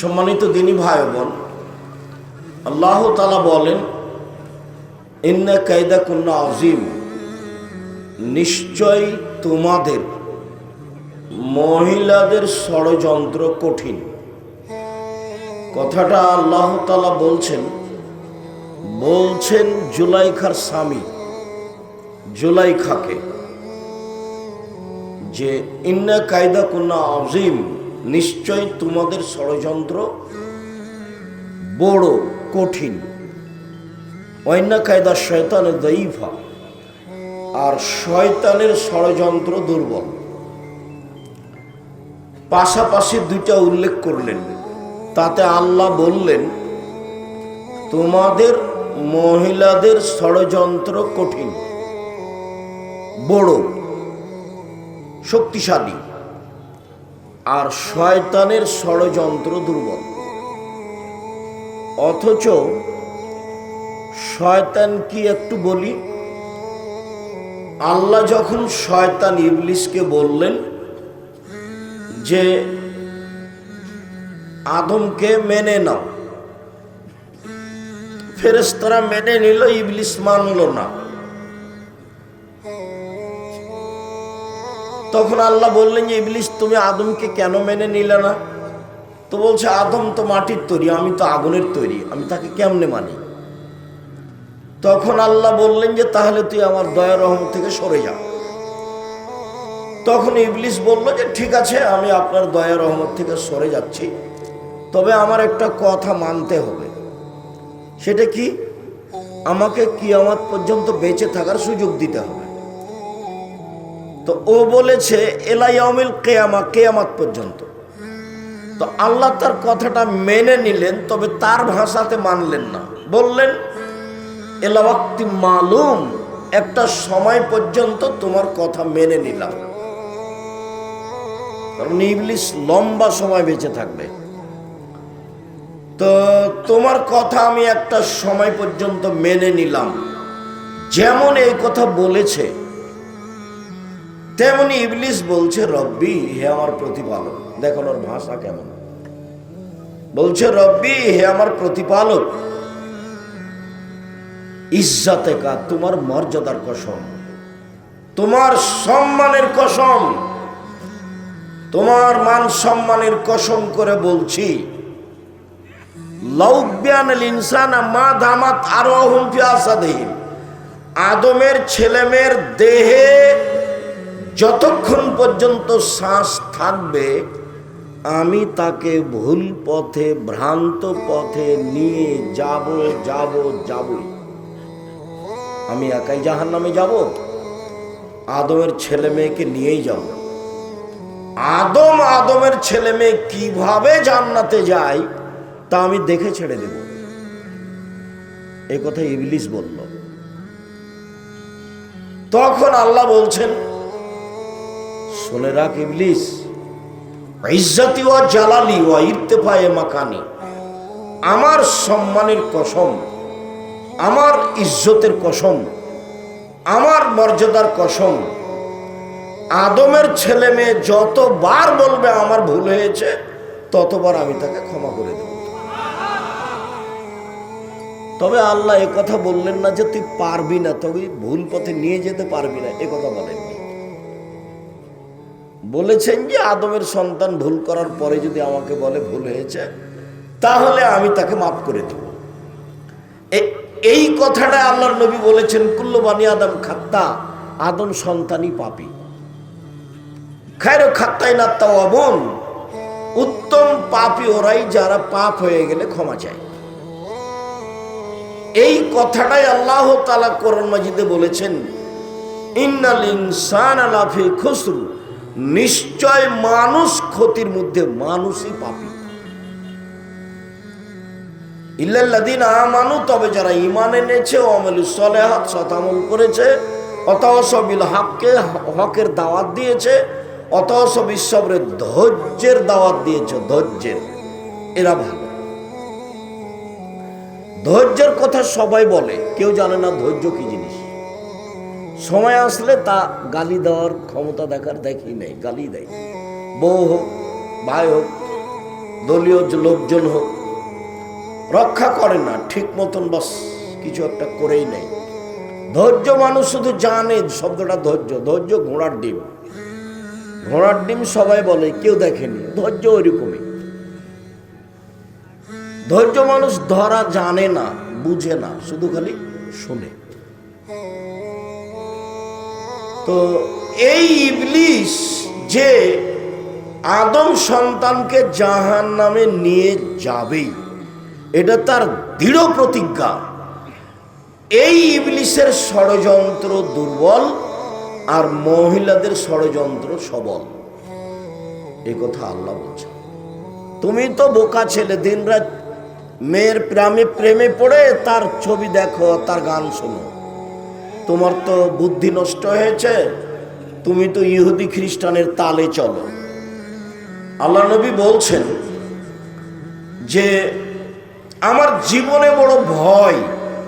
সম্মানিত দিনী ভাই বোন, আল্লাহ তাআলা বলেন, ইন্না কাইদাকুন্না আযীম, নিশ্চয় তোমাদের মহিলাদের ষড়যন্ত্র কঠিন। কথাটা আল্লাহ তাআলা বলছেন জুলাইখার স্বামী জুলাইখাকে, যে ইন্না কাইদাকুন্না আযীম, নিশ্চয় তোমাদের ষড়যন্ত্র বড় কঠিন। ওয়াইন্না কায়দা শয়তানের দাইফা, আর শয়তানের ষড়যন্ত্র দুর্বল। পাশাপাশি দুইটা উল্লেখ করলেন। তাতে আল্লাহ বললেন তোমাদের মহিলাদের ষড়যন্ত্র কঠিন, বড় শক্তিশালী, আর শয়তানের ষড়যন্ত্র দুর্বল। অথচ শয়তান কি একটু বলি, আল্লাহ যখন শয়তান ইবলিসকে বললেন যে আদমকে মেনে নাও, ফেরেশতারা মেনে নিল, ইবলিস মানল না। তখন আল্লাহ বললেন যে ইবলিস, তুমি আদমকে কেন মেনে নিলে না? তো বলছে, আদম তো মাটির তৈরি, আমি তো আগুনের তৈরি, আমি তাকে কেমনে মানি? তখন আল্লাহ বললেন যে তাহলে তুই আমার দয়া রহমত থেকে সরে যা। তখন ইবলিস বলল যে ঠিক আছে, আমি আপনার দয়া রহমত থেকে সরে যাচ্ছি, তবে আমার একটা কথা মানতে হবে। সেটা কি? আমাকে কিয়ামত পর্যন্ত বেঁচে থাকার সুযোগ দিতে হবে। তো ও বলেছে ইলা ইয়াউমিল কিয়ামা, কিয়ামত পর্যন্ত। তো আল্লাহ তার কথাটা মেনে নিলেন, তবে তার ভাষাতে মানলেন না। বললেন এলা ওয়াক্তি মালুম, একটা সময় পর্যন্ত তোমার কথা মেনে নিলাম। কারণ ইবলিস লম্বা সময় বেঁচে থাকবে, তো তোমার কথা আমি একটা সময় পর্যন্ত মেনে নিলাম। যেমন এই কথা বলেছে, তেমনি ইবলিস বলছে রব্বি, হে আমার প্রতিপালক। দেখুন ওর ভাষা কেমন, বলছে রব্বি, হে আমার প্রতিপালক, ইজ্জতে কা, তোমার মর্যাদার কসম, তোমার সম্মানের কসম, তোমার মান সম্মানের কসম করে বলছি, লাউবিয়ানাল ইনসানা মা দামাত আরওয়াহুম ফি আসাদিহিম, আদমের ছেলেমেয়ের দেহে যতক্ষণ পর্যন্ত শ্বাস থাকবে আমি তাকে ভুল পথে, ভ্রান্ত পথে নিয়ে যাবই। আমি একাই জাহান্নামে যাব? আদমের ছেলে মেয়েকে নিয়েই যাব। আদমের ছেলে মেয়ে কিভাবে জান্নাতে যায় তা আমি দেখে ছেড়ে দেব। এ কথা ইবলিস বলল। তখন আল্লাহ বলছেন, শুনে রাখ ইবলিস, ইজ্জতি ওয়া জালালি ওয়া ইরতিফায়ে মাকানি, আমার সম্মানের কসম, আমার ইজ্জতের কসম, আমার মর্যাদার কসম, আদমের ছেলে মেয়ে যতবার বলবে আমার ভুল হয়েছে, ততবার আমি তাকে ক্ষমা করে দেব। তবে আল্লাহ এ কথা বললেন না যে তুই পারবি না, তবে ভুল পথে নিয়ে যেতে পারবি না, এ কথা বলেননি। বলেছেন যে আদমের সন্তান ভুল করার পরে যদি আমাকে বলে ভুল হয়েছে, তাহলে আমি তাকে মাফ করে দেব। এই কথাটা আল্লাহর নবী বলেছেন, কুল্লু বানি আদম খাত্তা, আদম সন্তানই পাপী। খায়রু খাত্তাইনা তাওয়াবুন, উত্তম পাপী ওরাই যারা পাপ হয়ে গেলে ক্ষমা চায়। এই কথাটাই আল্লাহ তাআলা কোরআন মাজিদে বলেছেন, ইন্নাল ইনসানা লাফি খুসর, নিশ্চয় মানুষ ক্ষতির মধ্যে, মানুষই পাপী। ইল্লাল্লাযীনা আমানু, তবে যারা ঈমান এনেছে, ওয়া আমিলুস সালিহাত, সৎ আমল করেছে, ওয়াতাওয়াসাউ বিল হাক্কি, হকের দাওয়াত দিয়েছে, ওয়াতাওয়াসাউ বিস সবর, ধৈর্যের দাওয়াত দিয়েছে, ধৈর্যের, এরা ভালো। ধৈর্যের কথা সবাই বলে, কেউ জানে না ধৈর্য কি জিনিস। সময় আসলে তা গালি দেওয়ার ক্ষমতা দেখার দেখি নেই, গালি দেয়। বউ হোক, ভাই হোক, দলীয় লোকজন হোক, রক্ষা করে না ঠিক মতন, বাস কিছু একটা করেই নেই। ধৈর্য মানুষ শুধু জানে শব্দটা ধৈর্য, ধৈর্য ঘোড়ার ডিম। ঘোড়ার ডিম সবাই বলে, কেউ দেখেনি। ধৈর্য ওইরকমই। ধৈর্য মানুষ ধরা জানে না, বুঝে না, শুধু খালি শুনে। তো এই ইবলিস যে আদম সন্তানকে জাহান্নামে নিয়ে যাবেই, এটা তার দৃঢ় প্রতিজ্ঞা। এই ইবলিসের ষড়যন্ত্র দুর্বল আর মহিলাদের ষড়যন্ত্র সবল, এই কথা আল্লাহ বলছে। তুমি তো বোকা ছেলে, দিনরাত মেয়ের প্রেমে পড়ে তার ছবি দেখো, তার গান শোনো, তোমার তো বুদ্ধি নষ্ট হয়েছে, তুমি তো ইহুদি খ্রিস্টানের তালে চলো। আল্লাহ নবী বলছেন যে আমার জীবনে বড় ভয়,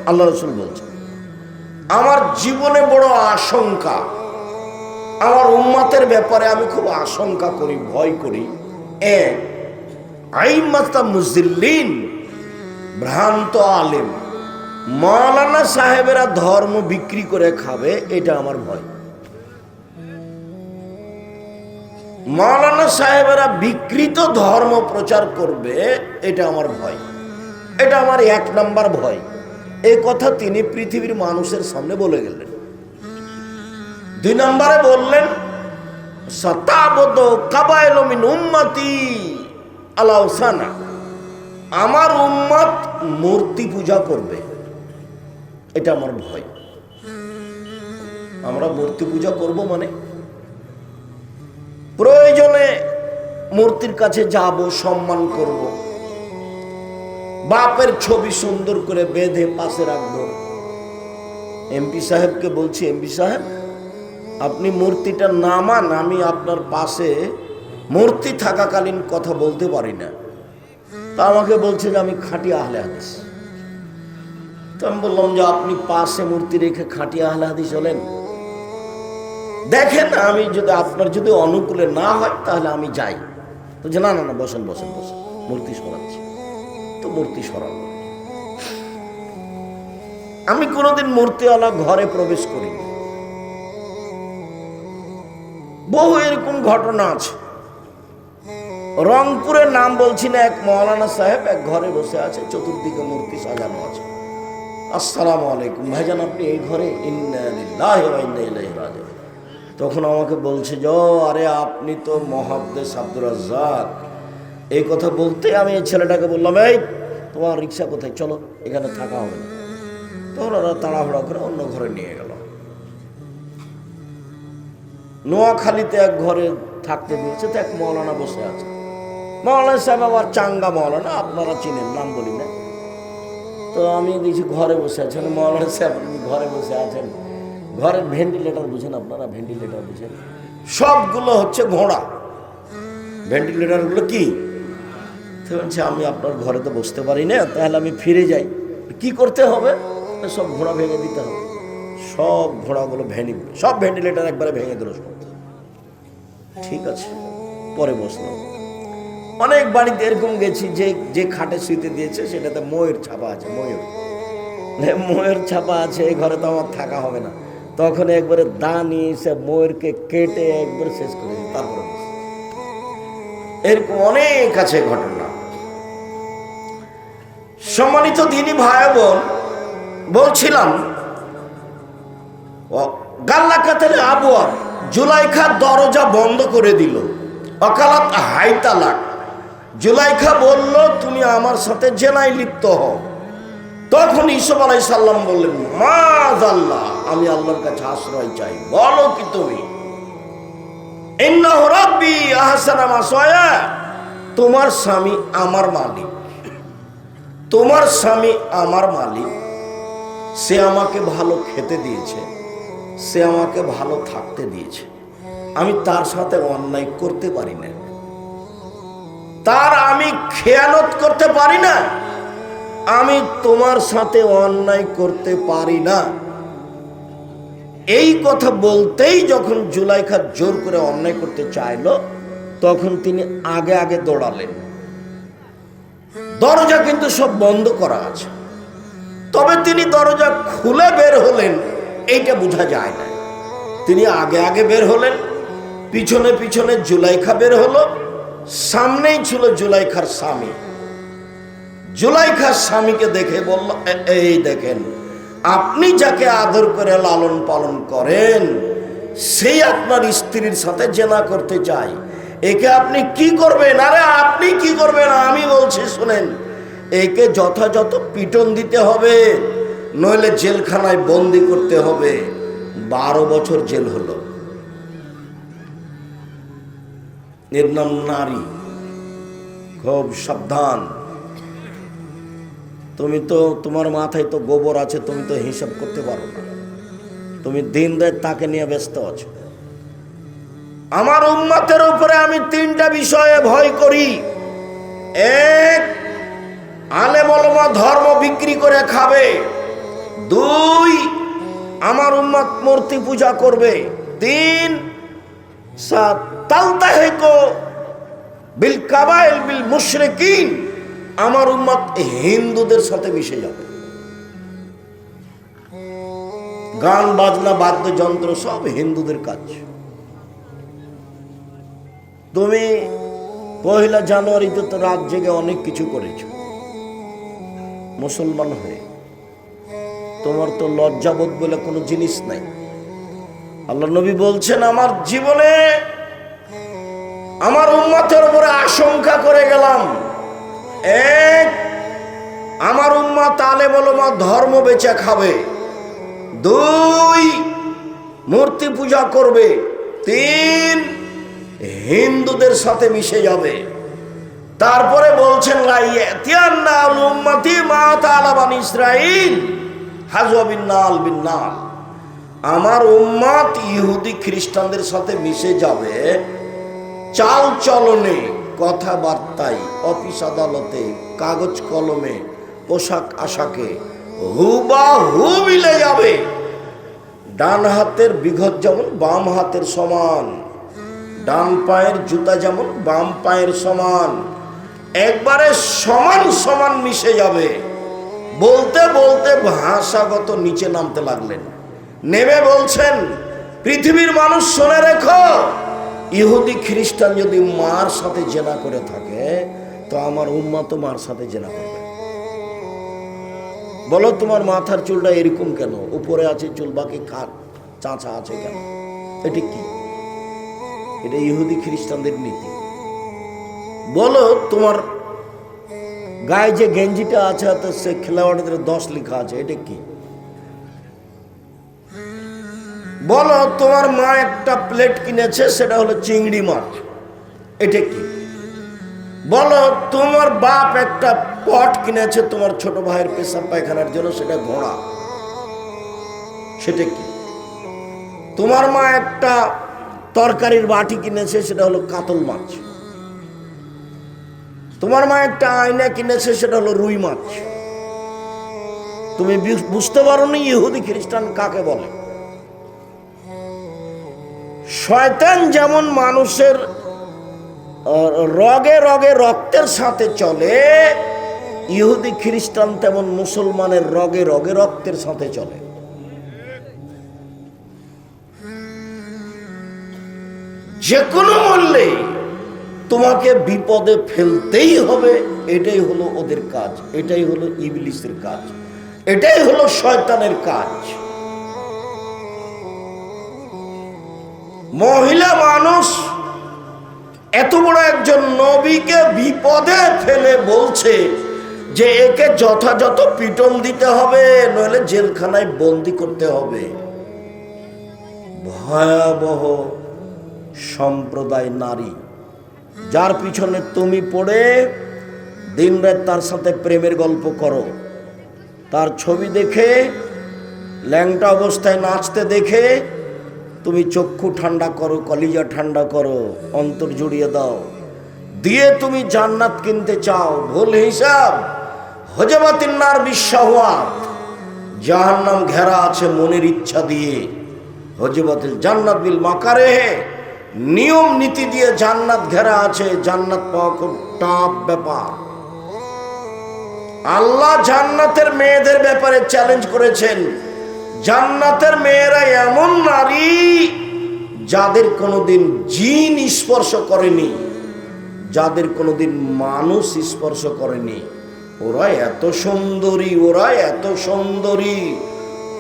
আল্লাহ রাসূল বলছেন আমার জীবনে বড় আশঙ্কা, আমার উম্মতের ব্যাপারে আমি খুব আশঙ্কা করি, ভয় করি। আইম্মাতা মুজিল্লিন, ভ্রান্ত আলেম, মাওলানা সাহেবেরা ধর্ম বিক্রি করে খাবে, এটা আমার ভয়। মাওলানা সাহেবেরা বিকৃত ধর্ম প্রচার করবে, এটা আমার ভয়, এটা আমার 1 নাম্বার ভয়। এই কথা তিনি পৃথিবীর মানুষের সামনে বলে গেলেন। 2 নম্বরে বললেন সাতাবদ কাবাইল মিন উম্মতি আলাউসানা, আমার উম্মত মূর্তি পূজা করবে, এটা আমার ভয়। আমরা মূর্তি পূজা করব মানে প্রয়োজনে মূর্তির কাছে যাব, সম্মান করব, বাপের ছবি সুন্দর করে বেঁধে পাশে রাখবো। এমপি সাহেবকে বলছি, এমপি সাহেব আপনি মূর্তিটা নামান, আমি আপনার পাশে মূর্তি থাকাকালীন কথা বলতে পারি না। তা আমাকে বলছে যে আমি খাঁটি আহলে হাদিস। তো আমি বললাম যে আপনি পাশে মূর্তি রেখে খাঁটি আহলে হাদিস হলেন? দেখেন আমি যদি আপনার যদি অনুকূলে না হয় তাহলে আমি যাই। তো যে না না না, বসেন বসেন বসেন, মূর্তি সরাচ্ছি। তো মূর্তি সরাবো। আমি কোনোদিন মূর্তিওয়ালা ঘরে প্রবেশ করিনি। বহু এরকম ঘটনা আছে। রংপুরের নাম বলছি না, এক মাওলানা সাহেব এক ঘরে বসে আছে, চতুর্দিকে মূর্তি সাজানো আছে। আসসালামু আলাইকুম ভাইজান, আপনি এই ঘরে? ইন্না লিল্লাহি ওয়া ইন্না ইলাইহি রাজিউন। তখন আমাকে বলছে যে আরে আপনি তো মুহাদ্দিস আব্দুর রাজ্জাক। এই কথা বলতে আমি এই ছেলেটাকে বললাম, এই তোমার রিক্সা কোথায়, চলো, এখানে থাকা হবে না। তখন ওরা তাড়াহুড়া করে অন্য ঘরে নিয়ে গেল। নোয়াখালীতে এক ঘরে থাকতে দিয়েছে, তো এক মৌলানা বসে আছে। মৌলানা সাহেব আবার চাঙ্গা মৌলানা, আপনারা চিনেন, নাম বলি না। তো আমি দেখছি ঘরে বসে আছেন মৌলানা সাহেব, আপনি ঘরে বসে আছেন, ঘরের ভেন্টিলেটর বুঝেন আপনারা? ভেন্টিলেটর বুঝেন? সবগুলো হচ্ছে ঘোড়া। ভেন্টিলেটরগুলো কি? তো বলছে আমি আপনার ঘরে তো বসতে পারি না, তাহলে আমি ফিরে যাই। কি করতে হবে? সব ঘোড়া ভেঙে দিতে হবে। সব ঘোড়াগুলো সব ভেন্টিলেটর একবারে ভেঙে দিল সব। ঠিক আছে, পরে বসলাম। অনেক বাড়িতে এরকম গেছি যে যে খাটে শুইতে দিয়েছে সেটাতে ময়ূর ছাপা আছে। ময়ূর ছাপা আছে, এই ঘরে তো আমার থাকা হবে না। তখন একবারে দা নিয়ে এসে ময়ূরকে কেটে একবার শেষ করে দিই, তারপরে এরকম অনেক আছে ঘটনা। সম্মানিত দিনী ভাই বোন, বলছিলাম গাল্লাকাতের আবওয়াব, জুলাইখা দরজা বন্ধ করে দিল। অকালাত হাইতালাক, জুলাইখা বলল তুমি আমার সাথে জেনায় লিপ্ত হও। তখন ইউসুফ আলাইহিস সালাম বললেন, মাযাল্লাহ, আমি আল্লাহর কাছে আশ্রয় চাই। বলো কি তুমি? ইন্নাহু রাব্বি আহসানা মাসওয়ায়া, তোমার স্বামী আমার মালিক, তোমার স্বামী আমার মালিক। সে আমাকে ভালো খেতে দিয়েছে, সে আমাকে ভালো থাকতে দিয়েছে, আমি তার সাথে অন্যায় করতে পারি না, তার আমি খেয়ানত করতে পারি না, আমি তোমার সাথে অন্যায় করতে পারি না। এই কথা বলতেই যখন জুলাইখা জোর করে অন্যায় করতে চাইল, তখন তিনি আগে আগে দৌড়ালেন। দরজা কিন্তু সব বন্ধ করা আছে, তবে তিনি দরজা খুলে বের হলেন এইটা বোঝা যায় না। তিনি আগে আগে বের হলেন, পিছনে পিছনে জুলাইখা বের হলো, সামনেই ছিল জুলাইখার স্বামী। জুলাইখার স্বামীকে দেখে বলল, এই দেখেন, আপনি যাকে আদর করে লালন পালন করেন সেই আপনার স্ত্রীর সাথে জেনা করতে চাই, একে আপনি কি করবেন? আরে আপনি কি করবেন, আমি বলছি শুনেন, একে যথাযথ পিটন দিতে হবে, নইলে জেলখানায় বন্দি করতে হবে। 12 বছর জেল হলো। এর নাম নারী। খুব সাবধান। তুমি তো, তোমার মাথায় তো গোবর আছে, তুমি তো হিসাব করতে পারো না, তুমি দিন রাত তাকে নিয়ে ব্যস্ত আছো। আমার উম্মতের উপরে আমি 3টা বিষয়ে ভয় করি। এক, আলেম ওলামা ধর্ম বিক্রি করে খাবে। 2, আমার উম্মত মূর্তি পূজা করবে। 3, তালতাহিকু বিল কাবাইল বিল মুশরিকিন, আমার উম্মত হিন্দুদের সাথে মিশে যাবে। গান বাজনা বাদ্যযন্ত্র সব হিন্দুদের কাজ। তুমি 1 জানুয়ারিতে তো রাত জেগে অনেক কিছু করেছো মুসলমান হয়ে, তোমার তো লজ্জাবোধ বলে কোনো জিনিস নাই। আল্লাহ নবী বলছেন, আমার জীবনে আমার উম্মতের উপরে আশঙ্কা করে গেলাম। 1, আমার উম্মত আলেম ওলামা ধর্ম বেচে খাবে। 2, মূর্তি পূজা করবে। 3, হিন্দুদের সাথে মিশে যাবে। তারপরে বলছেন, আমার উম্মত ইহুদি খ্রিস্টানদের সাথে মিশে যাবে, চাল চলনে, কথাবার্তায়, অফিস আদালতে, কাগজ কলমে, পোশাক আশাকে হুবাহু মিলে যাবে। ডান হাতের বিঘত যেমন বাম হাতের সমান, ডান পায়ের জুতা যেমন বাম পায়ের সমান, একবারে সমান সমান মিশে যাবে। বলতে বলতে ভাষাগত নিচে নামতে লাগলেন। নেমে বলছেন, পৃথিবীর মানুষ শুনে রেখো, ইহুদি খ্রিস্টান যদি মার সাথে জেনা করে থাকে তো আমার উম্মত মার সাথে জেনা করবে। বলো, তোমার মাথার চুলটা এরকম কেন? উপরে আছে চুল, বাকি চাঁচা আছে কেন? এটা কি? এটা ইহুদি খ্রিস্টানদের নীতি। বলো, তোমার গায়ে যে গেঞ্জিটা আছে তো সে খেলোয়াড়দের 10 লেখা আছে, এটা কি? বলো, তোমার মা একটা প্লেট কিনেছে, সেটা হলো চিংড়ি মাছ, এটা কি? বলো, তোমার বাপ একটা পট কিনেছে তোমার ছোট ভাইয়ের পেশাব পায়খানার জন্য, সেটা ঘোড়া, সেটা কি? তোমার মা একটা তরকারির বাটি কিনেছে, সেটা হলো কাতল মাছ। তোমার মা একটা আয়না কিনেছে, সেটা হলো রুই মাছ। তুমি বুঝতে পারোনি ইহুদি খ্রিস্টান কাকে বলে। শয়তান যেমন মানুষের রগে রগে রক্তের সাথে চলে, ইহুদি খ্রিস্টান তেমন মুসলমানের রগে রগে রক্তের সাথে চলে। যে কোনো মূল্যে তোমাকে বিপদে ফেলতেই হবে, এটাই হলো ওদের কাজ, এটাই হলো ইবলিসের কাজ, এটাই হলো শয়তানের কাজ। মহিলা মানুষ এত বড় একজন নবীকে বিপদে ফেলে বলছে যে একে যথাযথ পিটন দিতে হবে, নইলে জেলখানায় বন্দি করতে হবে। ভয়াবহ সম্প্রদায় নারী, যার পিছনে তুমি পড়ে দিনরাত তার সাথে প্রেমের গল্প করো, তার ছবি দেখে, ল্যাংটা অবস্থায় নাচতে দেখে তুমি চক্ষু ঠান্ডা করো, কলিজা ঠান্ডা করো, অন্তর জুড়িয়ে দাও, দিয়ে তুমি জান্নাত কিনতে চাও। ভুল হিসাব। হজবাতিন নার বিশ্বহাত, জাহান্নাম ঘেরা আছে মনের ইচ্ছা দিয়ে। হজবাতিল জান্নাত বিল মাকারে, নিয়ম নীতি দিয়ে জান্নাত ঘেরা আছে। জান্নাত পাওয়া খুব টাফ ব্যাপার। আল্লাহ জান্নাতের মেয়েদের ব্যাপারে চ্যালেঞ্জ করেছেন, জান্নাতের মেয়েরা এমন নারী যাদের কোনোদিন জিন স্পর্শ করেনি, যাদের কোনোদিন মানুষ স্পর্শ করেনি। ওরা এত সুন্দরী, ওরা এত সুন্দরী,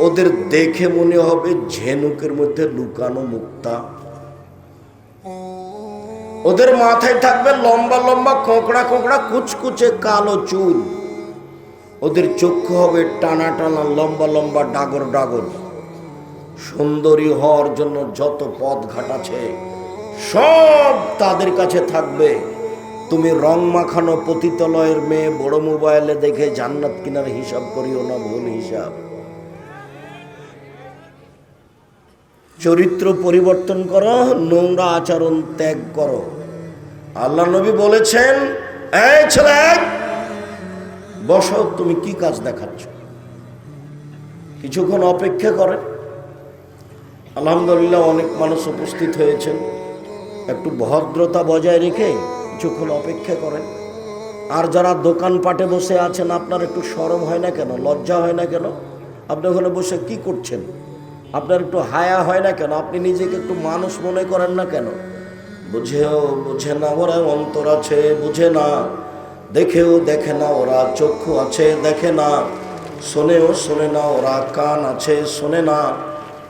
ওদের দেখে মনে হবে ঝিনুকের মধ্যে লুকানো মুক্তা। ওদের মাথায় থাকবে লম্বা লম্বা কোঁকড়া কোঁকড়া কুচকুচে কালো চুল, ওদের চক্ষু হবে টানা টানা লম্বা লম্বা ডাগর ডাগর। সুন্দরী হওয়ার জন্য যত পথ ঘাট আছে সব তাদের কাছে থাকবে। তুমি রং মাখানো পতিতালয়ের মেয়ে বড় মোবাইলে দেখে জান্নাত কিনার হিসাব করিও না, ভুল হিসাব। চরিত্র পরিবর্তন করো, নোংরা আচরণ ত্যাগ করো। আল্লাহ নবী বলেছেন, এই ছেলে বসো, তুমি কি কাজ দেখাচ্ছ? কিছুক্ষণ অপেক্ষা করেন। আলহামদুলিল্লাহ অনেক মানুষ উপস্থিত হয়েছেন, একটু ভদ্রতা বজায় রেখে কিছুক্ষণ অপেক্ষা করেন। আর যারা দোকানপাটে বসে আছেন, আপনার একটু শরম হয় না কেন, লজ্জা হয় না কেন? আপনি ওখানে বসে কি করছেন? আপনার একটু হায়া হয় না কেন? আপনি নিজেকে একটু মানুষ মনে করেন না কেন? বুঝে না ওরা, অন্তর আছে বুঝে না, দেখেও দেখে না ওরা, চক্ষু আছে দেখে না, শোনেও শোনে না ওরা, কান আছে শোনে না।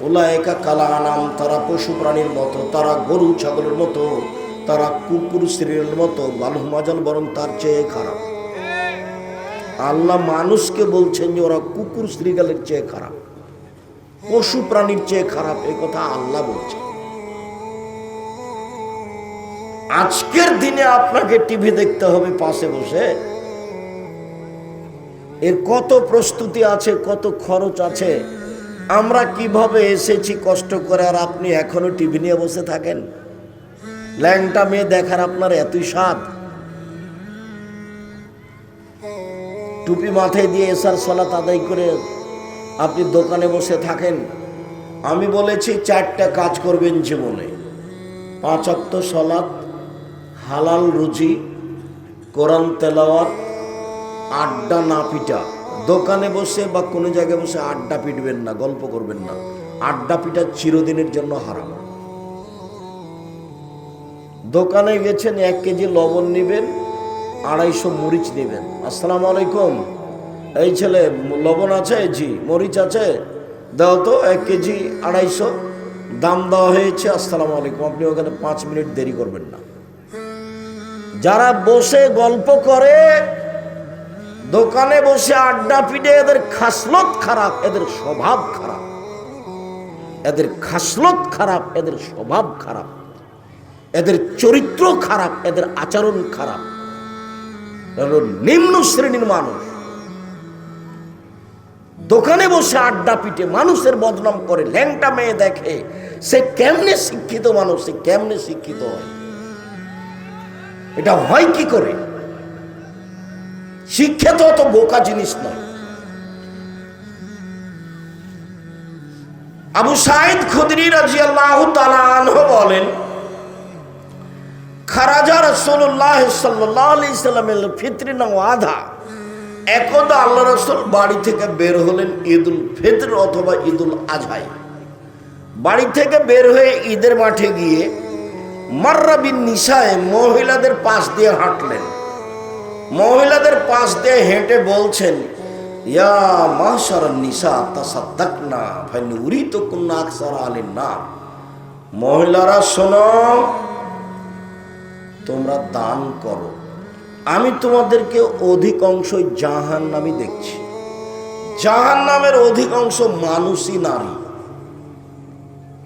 উলায়েকা কালা আনাম, তারা পশু প্রাণীর মতো, তারা গরু ছাগলের মতো, তারা কুকুর স্ত্রীর মতো, বালুম আজাল, বরং তার চেয়ে খারাপ। আল্লাহ মানুষকে বলছেন যে ওরা কুকুর শ্রীগালের চেয়ে খারাপ, পশু প্রাণীর চেয়ে খারাপ, এই কথা আল্লাহ বলছে। আজকের দিনে আপনাকে টিভি দেখতে হবে পাশে বসে, এর কত প্রস্তুতি আছে, কত খরচ আছে। আমরা কিভাবে এসেছি কষ্ট করে, আর আপনি এখনো টিভি নিয়ে বসে থাকেন। ল্যাংটা মেয়ে দেখার আপনার এতই স্বাদ। টুপি মাথায় দিয়ে এসার সালাত আদায় করে আপনি দোকানে বসে থাকেন। আমি বলেছি 4টা কাজ করবেন জীবনে: 5 ওয়াক্ত সালাত, হালাল রুজি, কোরআন তেলাওয়াত, আড্ডা না পিটা। দোকানে বসে বা কোনো জায়গায় বসে আড্ডা পিটবেন না, গল্প করবেন না। আড্ডা পিটা চিরদিনের জন্য হারাম। দোকানে গেছেন, 1 কেজি লবণ নেবেন, 250 মরিচ নেবেন। আসসালামু আলাইকুম, এই ছেলে লবণ আছে? জি। মরিচ আছে? দাও তো 1 কেজি 250। দাম দেওয়া হয়েছে, আসসালামু আলাইকুম। আপনি ওখানে 5 মিনিট দেরি করবেন না। যারা বসে গল্প করে, দোকানে বসে আড্ডা পিটে, এদের খাসলত খারাপ, এদের স্বভাব খারাপ, এদের খাসলত খারাপ, এদের স্বভাব খারাপ, এদের চরিত্র খারাপ, এদের আচরণ খারাপ, নিম্ন শ্রেণীর মানুষ। দোকানে বসে আড্ডা পিটে মানুষের বদনাম করে, ল্যাংটা মেয়ে দেখে, সে কেমনে শিক্ষিত মানুষ, সে কেমনে শিক্ষিত হয়? এটা হয় কি করে? শিক্ষা তো অত বোকা জিনিস নয়। আবু সাঈদ খুদরি রাদিয়াল্লাহু তাআলা আনহু বলেন, খারাজা রাসূলুল্লাহ সাল্লাল্লাহু আলাইহি সাল্লামের ফিতরিনা ওয়াদা। একদা আল্লাহ রাসূল বাড়ি থেকে বের হলেন ঈদুল ফিতর অথবা ঈদুল আজহায়। বাড়ি থেকে বের হয়ে ঈদের মাঠে গিয়ে মাররা বিন নিসায়ে, মহিলাদের পাশ দিয়ে হাঁটলেন। মহিলাদের পাশ দিয়ে হেঁটে বলছেন, ইয়া মাশারান নিসা তাসাদ্দাকনা ফানুরিতুকুন্না আকসারা আলিন নার। মহিলারা শোনো, তোমরা দান করো, আমি তোমাদেরকে অধিকাংশ জাহান্নামী দেখছি। জাহান্নামের অধিকাংশ মানুষই নারী।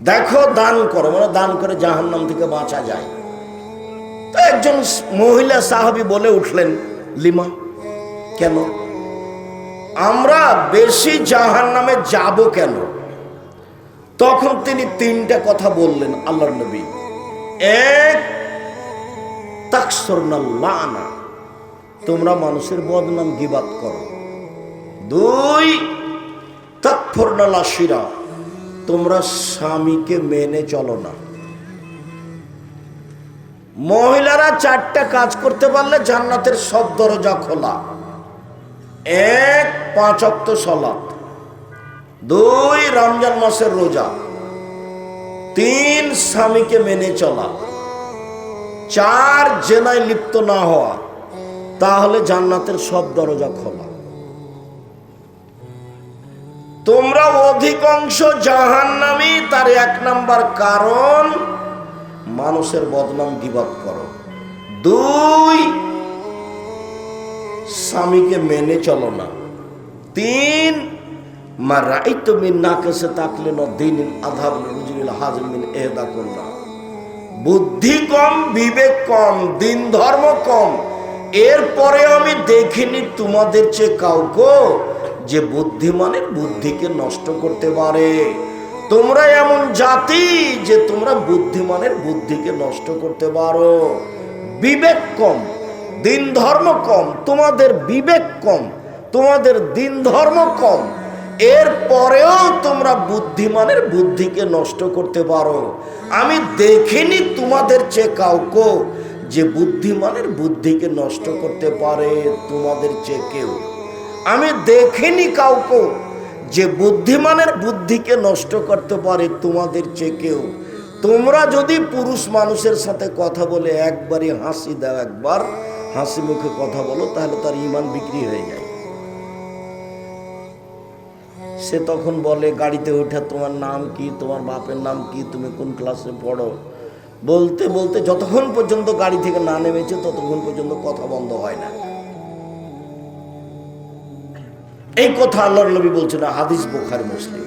দেখো, দান করো, মানে দান করে জাহান্নাম থেকে বাঁচা যায়। তো একজন মহিলা সাহাবী বলে উঠলেন, লিমা, কেন? আমরা বেশি জাহান্নামে যাব কেন? তখন তিনি 3টা কথা বললেন আল্লাহর নবী। 1, তাকসুরনাল লানা, তোমরা মানুষের বদনাম গীবাত করো। 2, তাকফুরনাল আশিরা, তোমরা স্বামীকে মেনে চলো না। মহিলারা 4টা কাজ করতে পারলে জান্নাতের সব দরজা খোলা। এক, 5 ওয়াক্ত সালাত, 2 রমজান মাসের রোজা, 3 স্বামীকে মেনে চলা, 4 জেনায় লিপ্ত না হওয়া, তাহলে জান্নাতের সব দরজা খোলা। তোমরা অধিকাংশ জাহান্নামী, তার 1 নাম্বার কারণ মানুষের বদনাম গীবত করো, 2 স্বামীকে মেনে চলো না, 3 মা রাইতু মিন নাকাসে তাকলিন দ্বীনিন আযহাব লিরুজুলিল হাযম মিন ইহদা কুল্লা। বুদ্ধি কম, বিবেক কম, দিন ধর্ম কম, এরপরে আমি দেখিনি তোমাদের চেয়ে কাউকে যে বুদ্ধিমানের বুদ্ধিকে নষ্ট করতে পারে। তোমরা এমন জাতি যে তোমরা বুদ্ধিমানের বুদ্ধিকে নষ্ট করতে পারো। বিবেক কম, দিন ধর্ম কম, তোমাদের বিবেক কম, তোমাদের দিন ধর্ম কম, এরপরেও তোমরা বুদ্ধিমানের বুদ্ধিকে নষ্ট করতে পারো। আমি দেখিনি তোমাদের চেয়ে কাউকে যে বুদ্ধিমানের বুদ্ধিকে নষ্ট করতে পারে তোমাদের চেয়ে কেউ। আমি দেখিনি কাউকে যে বুদ্ধিমানের বুদ্ধিকে নষ্ট করতে পারে তোমাদের চেয়ে কেউ। তোমরা যদি পুরুষ মানুষের সাথে কথা বলে একবারই হাসি দাও, একবার হাসি মুখে কথা বলো, তাহলে তার ঈমান বিক্রি হয়ে যায়। সে তখন বলে গাড়িতে ওঠা, তোমার নাম কি, তোমার বাপের নাম কি, তুমি কোন ক্লাসে পড়ো, বলতে বলতে যতক্ষণ পর্যন্ত গাড়ি থেকে না নেমেছে ততক্ষণ পর্যন্ত কথা বন্ধ হয় না। এই কথা আল্লাহর নবী বলছেন, হাদিস বুখারী মুসলিম।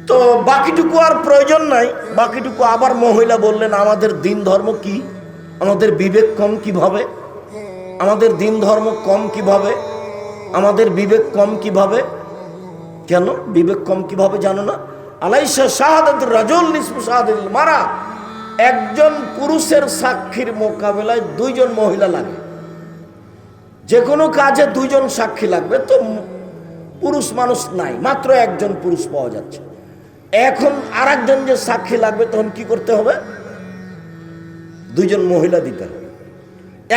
তো বাকিটুকু আর প্রয়োজন নাই, বাকিটুকু আবার মহিলা বললেন, আমাদের দিন ধর্ম কি, আমাদের বিবেক কম কিভাবে, আমাদের দিন ধর্ম কম কিভাবে, আমাদের বিবেক কম কিভাবে। কেন বিবেক কম কিভাবে জানো না? আলাইসা শাহাদাতুর রাজুল নিসফু শাহাদাতিল মারা। একজন পুরুষের সাক্ষীর মোকাবেলায় 2 জন মহিলা লাগে। যে কোনো কাজে 2 জন সাক্ষী লাগবে, তো পুরুষ মানুষ নাই, মাত্র 1 জন পুরুষ পাওয়া যাচ্ছে। এখন আর একজন যে সাক্ষী লাগবে, তখন কি করতে হবে? 2 জন মহিলা দিতে হবে,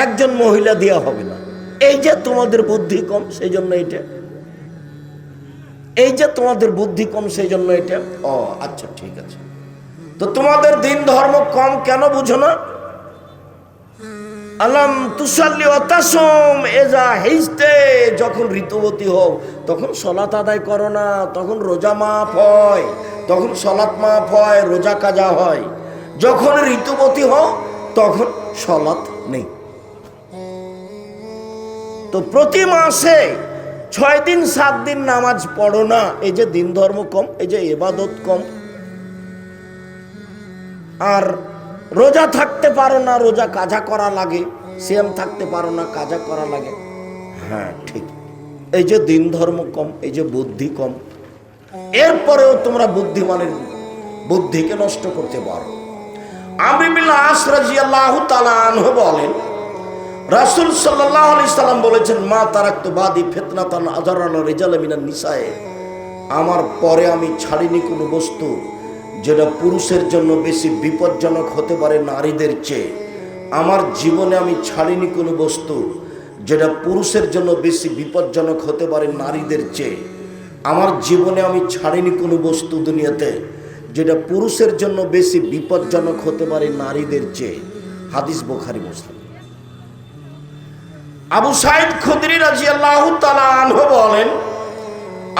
1 জন মহিলা দেওয়া হবে না। এই যে তোমাদের বুদ্ধি কম, সেই জন্য এটা, এই যে তোমাদের বুদ্ধি কম, সেই জন্য এটা। ও আচ্ছা, ঠিক আছে। তো তোমাদের দিন ধর্ম কম কেন বুঝো না? আলাম তুসাল্লি ওয়া তাসুম ইজা হিজতে, যখন ঋতুবতী হও তখন সালাত আদায় করো না, তখন রোজা মাফ হয়, তখন সালাত মাফ হয়, রোজা কাজা হয়। যখন ঋতুবতী হও তখন সালাত নেই। তো প্রতি মাসে 6 দিন 7 দিন নামাজ পড়ো না, এই যে দিন ধর্ম কম, এই যে ইবাদত কম। আর রোজা থাকতে পারো না, রোজা কাজা করা লাগে, সিয়াম থাকতে পারো না, কাজা করা লাগে। হ্যাঁ ঠিক, এই যে দিন ধর্ম কম, এই যে বুদ্ধি কম, এরপরেও তোমরা বুদ্ধিমানের বুদ্ধিকে নষ্ট করতে পারো। আমর বিন আস রাদিয়াল্লাহু তাআলা আনহু বলেন, রাসূল সাল্লাল্লাহু আলাইহি সাল্লাম বলেছেন, মা তারাকতু বাদি ফিতনাতান আযারাল রিজাল মিনান নিসায়ে, আমার পরে আমি ছাড়িনি কোনো বস্তু যেটা পুরুষের জন্য বেশি বিপজ্জনক হতে পারে নারীদের চেয়ে। আমার জীবনে আমি ছাড়িনি কোনো বস্তু যেটা পুরুষের জন্য বেশি বিপজ্জনক হতে পারে নারীদের চেয়ে। আমার জীবনে আমি ছাড়িনি কোনো বস্তু দুনিয়াতে যেটা পুরুষের জন্য বেশি বিপজ্জনক হতে পারে নারীদের চেয়ে। হাদিস বুখারী মুসলিম। আবু সাঈদ খুদরি রাদিয়াল্লাহু তাআলা আনহু বলেন,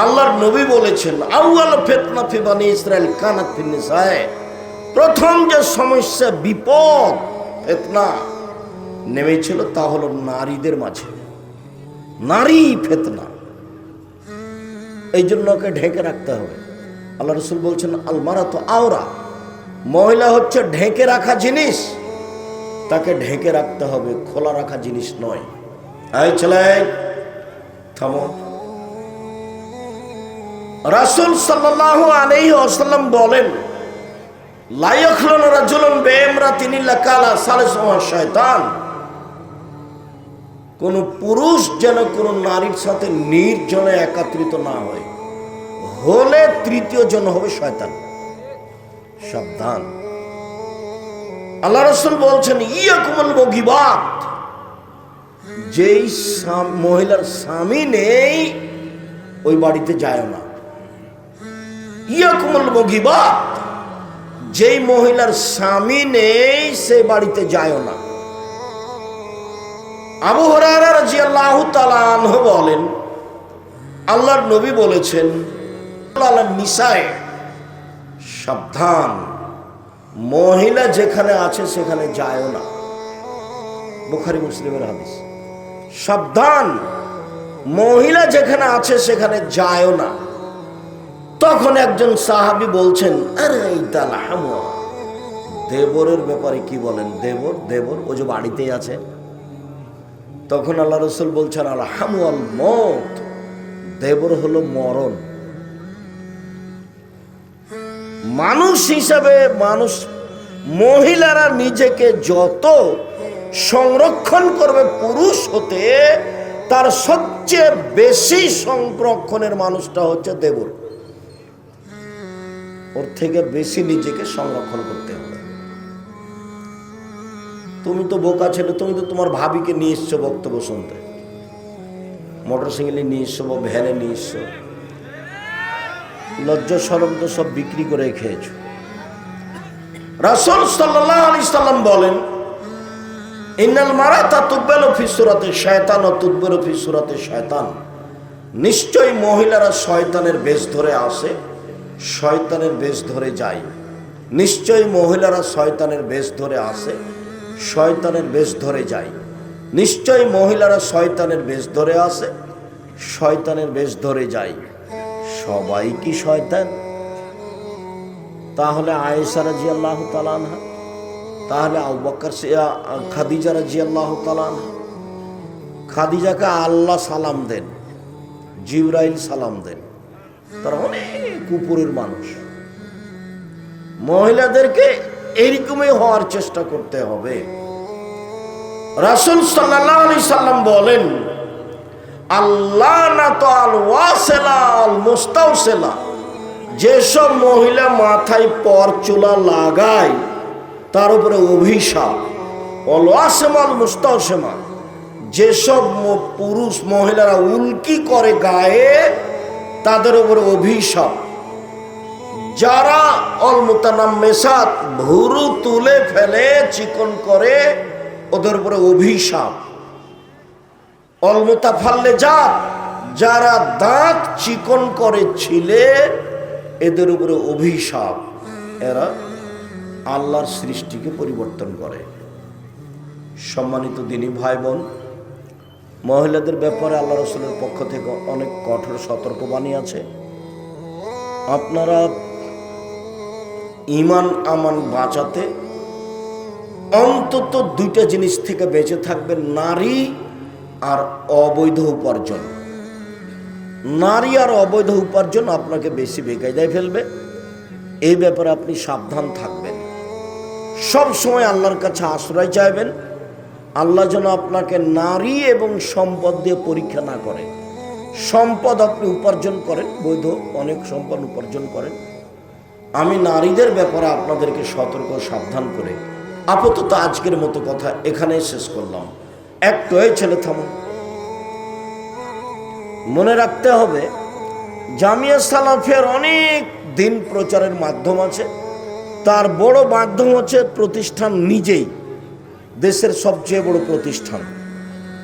আল্লাহর নবী বলেছেন, আউয়াল ফিতনা ফি বনি ইসরাইল কানাত ফিন নিসায়ে, প্রথম যে সমস্যা, বিপদ, ফিতনা নেমেছিল তা হলো নারীদের মাঝে। নারী ফিতনা, এই জন্য ওকে ঢেকে রাখতে হবে। আল্লাহ রাসূল বলছেন, আল মারাতু আওরা, মহিলা হচ্ছে ঢেকে রাখা জিনিস, তাকে ঢেকে রাখতে হবে, খোলা রাখা জিনিস নয়। এই ছেলে থামো। রাসূল সাল্লাল্লাহু আলাইহি ওয়াসাল্লাম বলেন, লা ইয়াখলুনু রাজুলুন বিইমরাতিন ইল্লা কালা সালিসুহা শায়তান, কোন পুরুষ যেন কোন নারীর সাথে নির্জনে একত্রিত না হয়, হলে 3য় জন হবে শয়তান। সাবধান। আল্লাহ রাসূল বলছেন, ইয়াকুমুল মুগিবাত, যেই মহিলার স্বামী নেই ওই বাড়িতে যায় না। ইয়াকুমুল মুগিবাত, যেই মহিলার স্বামী নেই সেই বাড়িতে যায় না। আবু হুরায়রা রাদিয়াল্লাহু তাআলা আনহু বলেন, আল্লাহর নবী বলেছেন, আল্লাহর নিসায়ে, সাবধান, মহিলা যেখানে আছে সেখানে যায় না। বুখারী মুসলিমের হাদিস। সাবধান, মহিলা যেখানে আছে সেখানে যায় না। তখন একজন সাহাবী বলছেন, আরে ইদাল হামু, দেবরের ব্যাপারে কি বলেন? দেবর ও যে বাড়িতেই আছে। তখন আল্লাহ রাসূল বলছেন, আল হামু আল মউত, দেবর হলো মরণ। মানুষ হিসাবে মহিলারা নিজেকে যত সংরক্ষণ করবে পুরুষ হতে, তার সবচেয়ে বেশি সংরক্ষণের মানুষটা হচ্ছে দেবর। ওর থেকে বেশি নিজেকে সংরক্ষণ করতে হবে। তুমি তো বোকা ছেলে, তুমি তো তোমার ভাবিকে নিয়ে এসছো বক্তব্য শুনতে, মোটরসাইকেলে নিয়ে এসছো বা ভ্যানে নিয়ে এসছো, লজ্জা শরম তো সব বিক্রি করে খেয়েছো। রাসূল সাল্লাল্লাহু আলাইহি সাল্লাম বলেন, ইন্নাল মারাতা তুকবালু ফি সূরাতি শায়তান ওয়া তুদবিরু ফি সূরাতি শায়তান, নিশ্চয়ই মহিলারা শয়তানের বেশ ধরে আসে, শয়তানের বেশ ধরে যায়। নিশ্চয়ই মহিলারা শয়তানের বেশ ধরে আসে, শয়তানের বেশ ধরে যায়। নিশ্চয়ই মহিলারা শয়তানের বেশ ধরে আসে, শয়তানের বেশ ধরে যায়। সবাই কি শয়তান? তাহলে আয়েশা রাদিয়াল্লাহু তাআলা আনহা, তাহলে আবু বকর, খাদিজা রাদিয়াল্লাহু তাআলা আনহা। খাদিজাকে আল্লাহ সালাম দেন, জিবরাইল সালাম দেন, তারা অনেক উপরের মানুষ। মহিলাদেরকে এইরকমই হওয়ার চেষ্টা করতে হবে। রাসূল সাল্লাল্লাহু আলাইহি সাল্লাম বলেন, আল্লাহ না তো আল ওয়াসিলা আল মুস্তাওসিলা, যেসব মহিলা মাথায় পরচুলা লাগায় তার উপরে অভিশাপ। অল ওয়াসিমা আল মুস্তাওসিমা, যেসব পুরুষ মহিলারা উল্কি করে গায়ে তাদের উপরে অভিশাপ। যারা অল মুতানাম্মিসাত, ভুরু তুলে ফেলে চিকন করে, ওদের উপরে অভিশাপ। অল মুতাফাল্লিজাত, যারা দাঁত চিকন করে ছিলে, এদের উপরে অভিশাপ। এরা আল্লাহর সৃষ্টিকে পরিবর্তন করে। সম্মানিত দিনী ভাই বোন, মহিলাদের ব্যাপারে আল্লাহ রাসূলের পক্ষ থেকে অনেক কঠোর সতর্কবাণী আছে। আপনারা ঈমান আমান বাঁচাতে অন্তত দুইটা জিনিস থেকে বেঁচে থাকবেন, নারী আর অবৈধ উপার্জন। নারী আর অবৈধ উপার্জন আপনাকে বেশি বেকায়দায় ফেলবে। এই ব্যাপারে আপনি সাবধান থাকবেন। সব সময় আল্লাহর কাছে আশ্রয় চাইবেন। আল্লাহ যেন আপনাকে নারী এবং সম্পদ দিয়ে পরীক্ষা না করে। সম্পদ আপনি উপার্জন করেন, বৈধ অনেক সম্পদ উপার্জন করেন। আমি নারীদের ব্যাপারে আপনাদেরকে সতর্ক সাবধান করে আপাতত আজকের মতো কথা এখানেই শেষ করলাম। একটু এই ছেলে থামুন। মনে রাখতে হবে, জামিয়া সালাফিয়ার অনেক দিন প্রচারের মাধ্যম আছে। তার বড় মাধ্যম হচ্ছে প্রতিষ্ঠান নিজেই, দেশের সবচেয়ে বড় প্রতিষ্ঠান।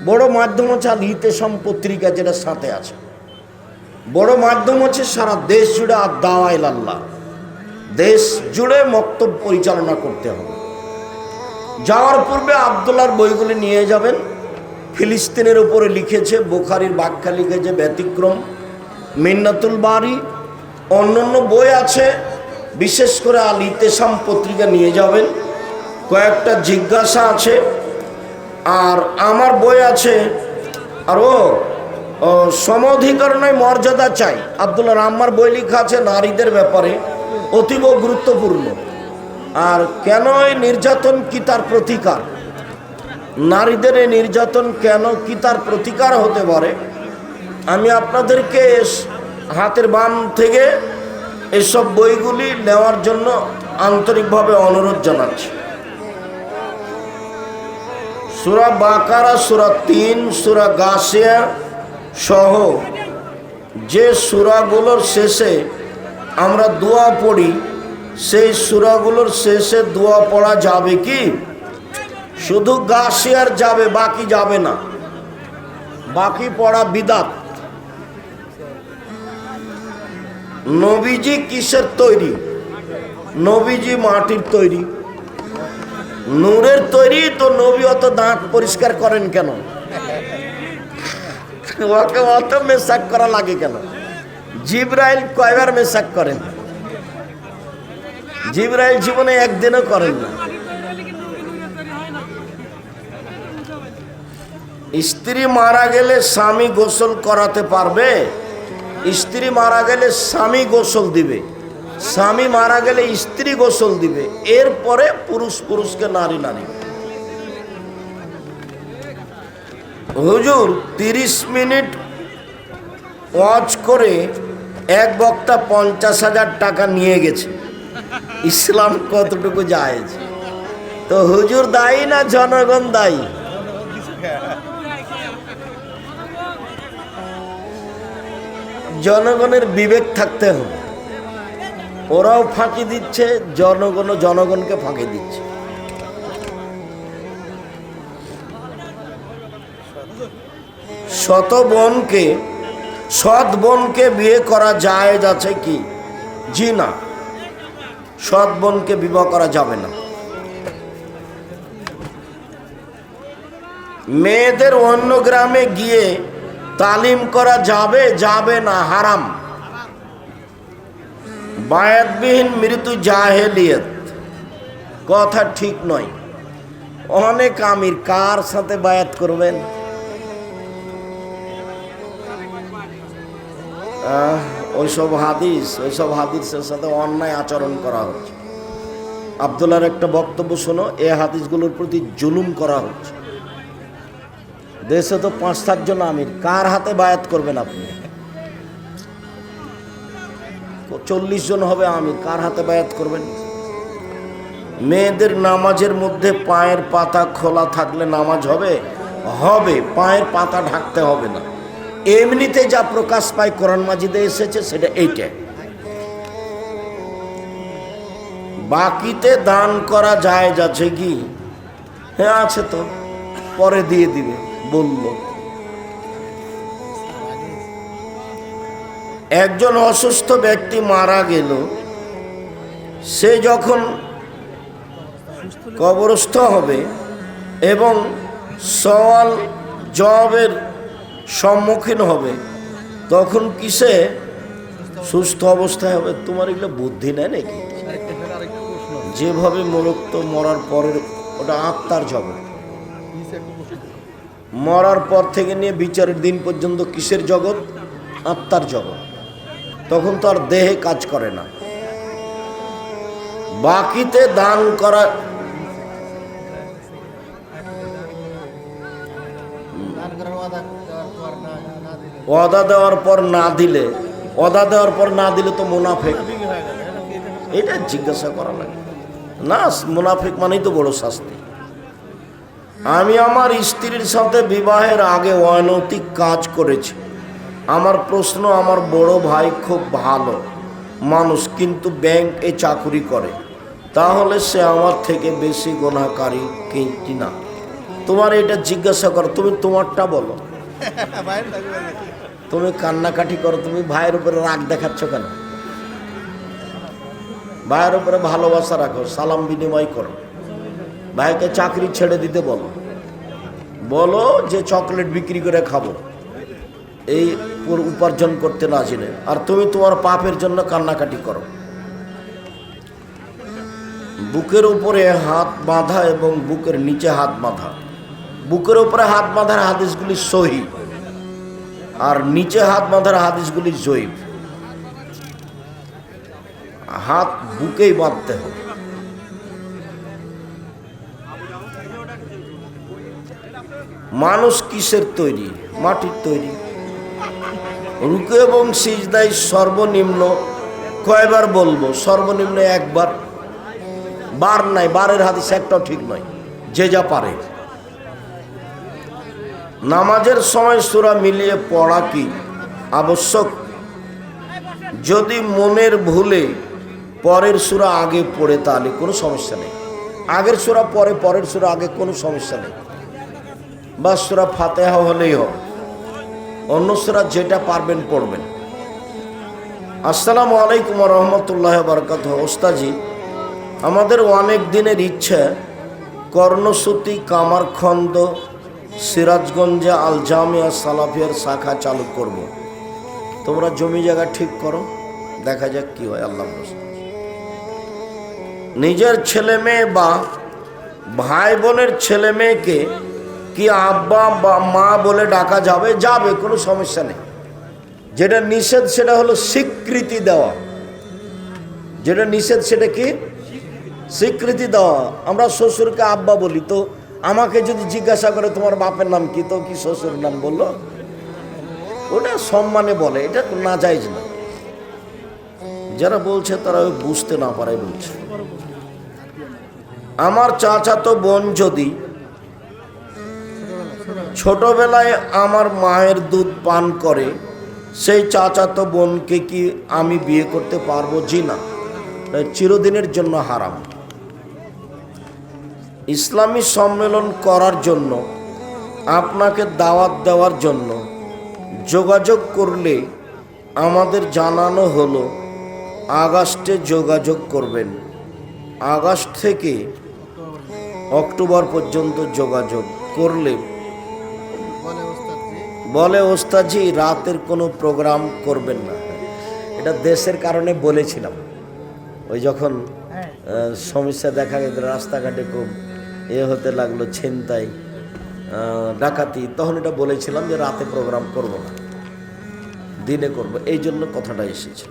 বড় মাধ্যম হচ্ছে আল ইতিসাম পত্রিকা, যেটা সাথে আছে। বড় মাধ্যম হচ্ছে সারা দেশ জুড়ে আর দাওয়া ইলাল্লাহ, দেশ জুড়ে মক্তব পরিচালনা করতে হবে। যাওয়ার পূর্বে আব্দুল্লাহর বইগুলি নিয়ে যাবেন। ফিলিস্তিনের উপরে লিখেছে, বুখারীর ব্যাখ্যা লিখেছে ব্যতিক্রম, মিন্নাতুল বারি, অন্যান্য বই আছে। বিশেষ করে আল ইতিসাম পত্রিকা নিয়ে যাবেন। কয়েকটা জিজ্ঞাসা আছে, আর আমার বই আছে। আরও সমঅধিকার নয়, মর্যাদা চাই, আব্দুল্লাহ আম্মার বই লেখা আছে নারীদের ব্যাপারে, অতীব গুরুত্বপূর্ণ। আর কেন এই নির্যাতন, কি তার প্রতিকার, নারীদের এই নির্যাতন কেন, কি তার প্রতিকার হতে পারে, আমি আপনাদেরকে হাতের বাম থেকে এসব বইগুলি নেওয়ার জন্য আন্তরিকভাবে অনুরোধ জানাচ্ছি। সূরা বাকারা, সূরা 3, সূরা গাশিয়া সহ যে সূরাগুলোর শেষে আমরা দোয়া পড়ি, সেই সূরাগুলোর শেষে দোয়া পড়া যাবে কি? শুধু গাশিয়ার যাবে, বাকি যাবে না। বাকি পড়া বিদআত। নবীজি কিসের তৈরি? নবীজি মাটির তৈরি, নূরের তৈরি। তো নবী অত দাঁত পরিষ্কার করেন কেন? ওকে অত মেসাক করা লাগে কেন? জিবরাইল কয়বার মেসাক করেন? জিবরাইল জীবনে একদিনও করেন না। স্ত্রী মারা গেলে স্বামী গোসল করাতে পারবে? স্ত্রী মারা গেলে স্বামী গোসল দিবে, স্বামী মারা গেলে স্ত্রী গোসল দিবে, এরপরে পুরুষ পুরুষকে, নারী নারী। হুজুর 30 মিনিট ওয়াজ করে এক বক্তা 50,000 টাকা নিয়ে গেছে। ইসলাম কতটুকু জায়েজ? তো হুজুর দায়ী না জনগণ দায়ী? জনগণের বিবেক থাকতে হবে। ওরাও ফাঁকি দিচ্ছে, জনগণও জনগণকে ফাঁকি দিচ্ছে। সৎ বোনকে বিয়ে করা জায়েজ আছে কি? জি না, সৎ বোনকে বিবাহ করা যাবে না। মেয়েদের অন্য গ্রামে গিয়ে তালিম করা যাবে? যাবে না, হারাম। বায়াতবিহীন মৃত্যু জাহেলিয়ত, কথা ঠিক নয়। অনেক আমির, কার সাথে বায়াত করবেন? ওইসব হাদিসের সাথে অন্যায় আচরণ করা হচ্ছে। আব্দুল্লাহর একটা বক্তব্য শোনো, এই হাদিসগুলোর প্রতি জুলুম করা হচ্ছে। দেশে তো 5-7 জন আমির, কার হাতে বায়াত করবেন আপনি? 40 জন হবে আমির, কার হাতে বায়াত করবেন? মেয়েদের নামাজের মধ্যে পায়ের পাতা খোলা থাকলে নামাজ হবে? হবে, পায়ের পাতা ঢাকতে হবে না। এমনিতে যা প্রকাশ পায় কোরআন মাজিদে এসেছে সেটা এইটা। বাকিতে দান করা জায়েজ আছে কি? হ্যাঁ আছে তো, পরে দিয়ে দিবে বলল। একজন অসুস্থ ব্যক্তি মারা গেল, সে যখন কবরস্থ হবে এবং সওয়াল জবাবের সম্মুখীন হবে, তখন কিসে সুস্থ অবস্থায় হবে? তোমার এগুলো বুদ্ধি নেই নাকি? যেভাবে মরক্ত মরার পরের, ওটা আত্মার জগৎ। মরার পর থেকে নিয়ে বিচারের দিন পর্যন্ত কিসের জগৎ? আত্মার জগৎ। তখন তো আর দেহে কাজ করে না। বাকিতে দান করা, ওয়াদা দেওয়ার পর না দিলে তো মুনাফিক। এটা জিজ্ঞাসা করা লাগে না? মুনাফিক মানেই তো বড় শাস্তি। আমি আমার স্ত্রীর সাথে বিবাহের আগে অনৈতিক কাজ করেছি। আমার প্রশ্ন, আমার বড় ভাই খুব ভালো মানুষ, কিন্তু ব্যাংকে চাকরি করে, তাহলে সে আমার থেকে বেশি গুনাহকারী কিনা? তোমার এটা জিজ্ঞাসা করো, তুমি তোমারটা বলো। তুমি কান্নাকাটি করো, তুমি ভাইয়ের উপরে রাগ দেখাচ্ছ কেন? ভাইয়ের উপরে ভালোবাসা রাখো, সালাম বিনিময় করো। ভাইকে চাকরি ছেড়ে দিতে বলো, বলো যে চকলেট বিক্রি করে খাবো, এই উপার্জন করতে না জেনে। আর তুমি তোমার পাপের জন্য কান্নাকাটি করো। বুকের উপরে হাত বাঁধা এবং বুকের নিচে হাত বাঁধা, বুকের উপরে হাত বাঁধার হাদিসগুলি সহিহ, আর নিচে হাত বাঁধার হাদিসগুলি জয়ীফ। হাত বুকেই বাঁধতে হবে। মানুষ কিসের তৈরি? মাটির তৈরি। রুকু এবং সিজদায় সর্বনিম্ন কয়বার বলবো? সর্বনিম্ন একবার। বার নাই, বারের হাদিস একটাও ঠিক নয়, যে যা পারে। নামাজের সময় সূরা মিলিয়ে পড়া কি আবশ্যক? যদি মনের ভুলে পরের সূরা আগে পড়ে তাহলে কোনো সমস্যা নেই। আগের সূরা পরে, পরের সূরা আগে, কোনো সমস্যা নেই। বা সূরা ফাতিহা হলেই হবে, অন্য সূরা যেটা পারবেন পড়বেন। আসসালামু আলাইকুম ওয়া রাহমাতুল্লাহি ওয়া বারাকাতুহু। ওস্তাদজি, আমাদের অনেক দিনের ইচ্ছা কর্ণসূতি কামারখন্দ সিরাজগঞ্জে আল জামিয়া সালাফিয়ার শাখা চালু করব। তোমরা জমি জায়গা ঠিক করো, দেখা যাক কি হয়। আল্লাহ নিজের ছেলে মেয়ে বা ভাই বোনের ছেলে মেয়েকে কি আব্বা বা মা বলে ডাকা যাবে? যাবে, কোনো সমস্যা নেই। যেটা নিষেধ সেটা হলো স্বীকৃতি দেওয়া। যেটা নিষেধ সেটা কি? স্বীকৃতি দেওয়া। আমরা শ্বশুরকে আব্বা বলি, তো আমাকে যদি জিজ্ঞাসা করে তোমার বাপের নাম কি, তো কি শ্বশুরের নাম বললো? ওটা সম্মানে বলে, এটা না জায়েজ না। যারা বলছে তারা বুঝতে না পারে বলছে। আমার চাচাতো বোন যদি ছোটবেলায় আমার মায়ের দুধ পান করে, সেই চাচাতো বোনকে কি আমি বিয়ে করতে পারবো? জি না, চিরদিনের জন্য হারাম। ইসলামী সম্মেলন করার জন্য আপনাকে দাওয়াত দেওয়ার জন্য যোগাযোগ করলে আমাদের জানানো হলো আগস্টে যোগাযোগ করবেন। আগস্ট থেকে অক্টোবর পর্যন্ত যোগাযোগ করলে বলে ওস্তাদজি রাতের কোনো প্রোগ্রাম করবেন না। এটা দেশের কারণে বলেছিলাম। ওই যখন সমস্যা দেখা গেল, রাস্তাঘাটে খুব হতে লাগলো, ছিনতাই ডাকাতি, তখন এটা বলেছিলাম যে রাতে প্রোগ্রাম করব না, দিনে করব। এই জন্য কথাটা এসেছে।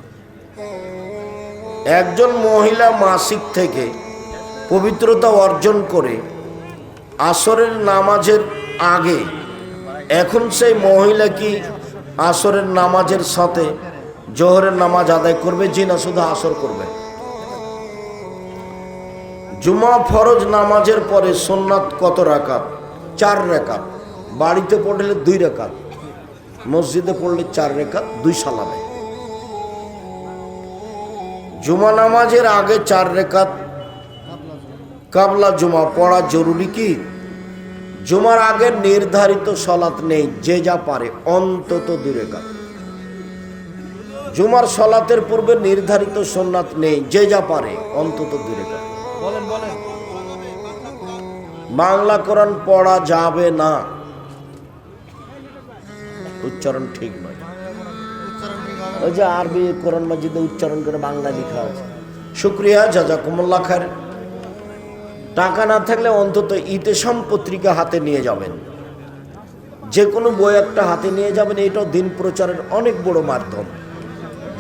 একজন মহিলা মাসিক থেকে পবিত্রতা অর্জন করে আসরের নামাজের আগে, এখন সেই মহিলা কি আসরের নামাজের সাথে জোহরের নামাজ আদায় করবে? জি না, শুধু আসর করবে। জুমা ফরজ নামাজের পরে সুন্নাত কত রাকাত? 4 রাকাত। বাড়িতে পড়লে 2 রাকাত, মসজিদে পড়লে 4 রাকাত, 2 সালামে। জুমা নামাজের আগে 4 রাকাত কাবলা জুমা পড়া জরুরি কি? জুমার আগে নির্ধারিত সালাত নেই, যে যা পারে অন্তত 2 রাকাত। জুমার সালাতের পূর্বে নির্ধারিত সুন্নাত নেই, যে যা পারে অন্তত 2 রাকাত। বাংলা কোরআন পড়া যাবে না, উচ্চারণ ঠিক নয়। ওই যে আরবি কোরআন মাজিদে উচ্চারণ করে বাংলা লেখা আছে। শুকরিয়া, জাযাকুমুল্লাহ খায়ের। টাকা না থাকলে অন্তত ইতেশাম পত্রিকা হাতে নিয়ে যাবেন, যে কোনো বই একটা হাতে নিয়ে যাবেন। এটাও দিন প্রচারের অনেক বড় মাধ্যম।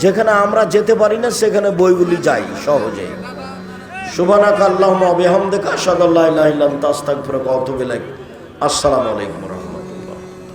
যেখানে আমরা যেতে পারি না সেখানে বইগুলি যায় সহজেই। সুবহানাকা আল্লাহুম্মা ওয়া বিহামদিকা আশহাদু আল্লা ইলাহা ইল্লা আনতা আস্তাগফিরুকা ওয়া আতুবু ইলাইক। আসসালামু আলাইকুম।